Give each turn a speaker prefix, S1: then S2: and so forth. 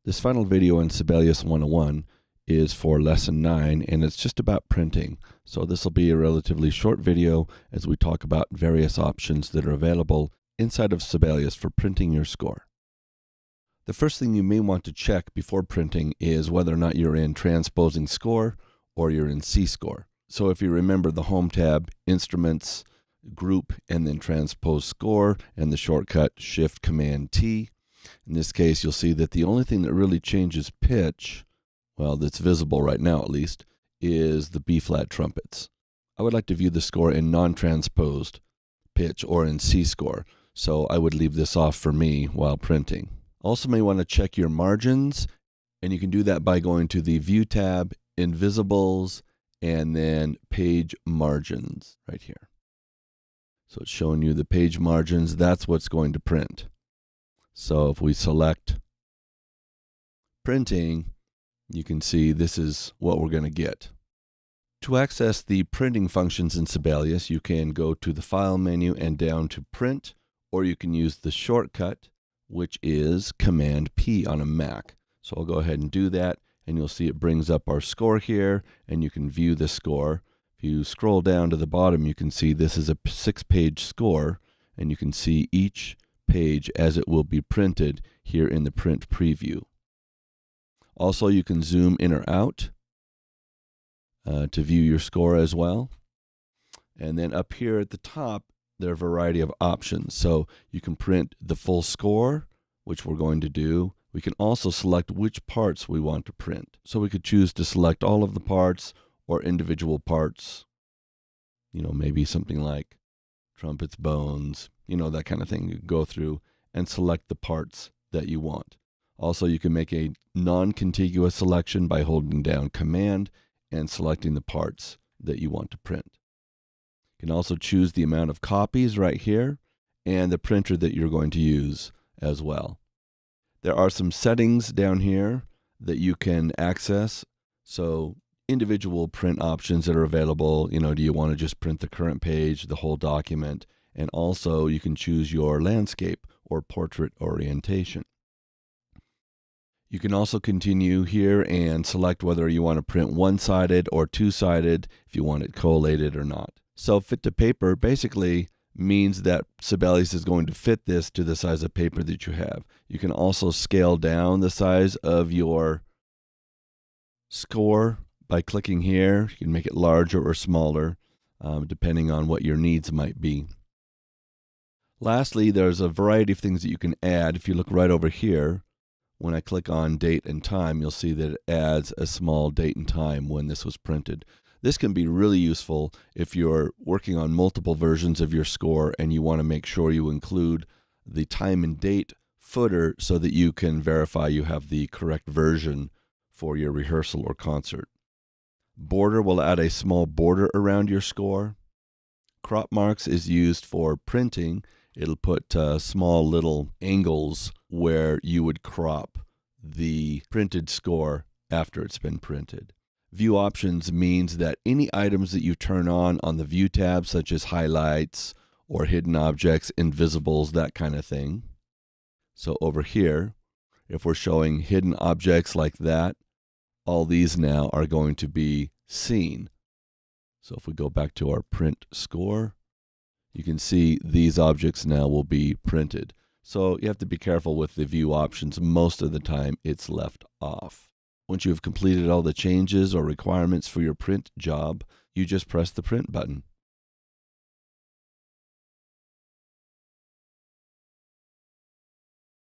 S1: This final video in Sibelius 101 is for Lesson 9, and it's just about printing. So this will be a relatively short video as we talk about various options that are available inside of Sibelius for printing your score. The first thing you may want to check before printing is whether or not you're in transposing score or you're in C-score. So if you remember the Home tab, Instruments, Group, and then Transpose Score, and the shortcut Shift-Command-T. In this case, you'll see that the only thing that really changes pitch, well, that's visible right now at least, is the B-flat trumpets. I would like to view the score in non-transposed pitch or in C-score, so I would leave this off for me while printing. Also may want to check your margins, and you can do that by going to the View tab, Invisibles, and then Page Margins right here. So it's showing you the page margins. That's what's going to print. So if we select printing, you can see this is what we're going to get. To access the printing functions in Sibelius, you can go to the File menu and down to Print, or you can use the shortcut, which is Command-P on a Mac. So I'll go ahead and do that, and you'll see it brings up our score here, and you can view the score. If you scroll down to the bottom, you can see this is a 6-page score, and you can see each page as it will be printed here in the print preview. Also, you can zoom in or out to view your score as well. And then up here at the top, there are a variety of options. So you can print the full score, which we're going to do. We can also select which parts we want to print. So we could choose to select all of the parts or individual parts. You know, maybe something like trumpets, bones, you know, that kind of thing. You can go through and select the parts that you want. Also, you can make a non-contiguous selection by holding down Command and selecting the parts that you want to print. You can also choose the amount of copies right here and the printer that you're going to use as well. There are some settings down here that you can access. So individual print options that are available, you know, do you want to just print the current page, the whole document? And also you can choose your landscape or portrait orientation. You can also continue here and select whether you want to print one-sided or two-sided, if you want it collated or not. So fit to paper basically means that Sibelius is going to fit this to the size of paper that you have. You can also scale down the size of your score by clicking here. You can make it larger or smaller, depending on what your needs might be. Lastly, there's a variety of things that you can add. If you look right over here, when I click on date and time, you'll see that it adds a small date and time when this was printed. This can be really useful if you're working on multiple versions of your score and you want to make sure you include the time and date footer so that you can verify you have the correct version for your rehearsal or concert. Border will add a small border around your score. Crop marks is used for printing. It'll put small little angles where you would crop the printed score after it's been printed. View options means that any items that you turn on the View tab, such as highlights or hidden objects, invisibles, that kind of thing. So over here, if we're showing hidden objects like that, all these now are going to be seen. So if we go back to our print score, you can see these objects now will be printed. So you have to be careful with the view options. Most of the time it's left off. Once you've completed all the changes or requirements for your print job, you just press the print button.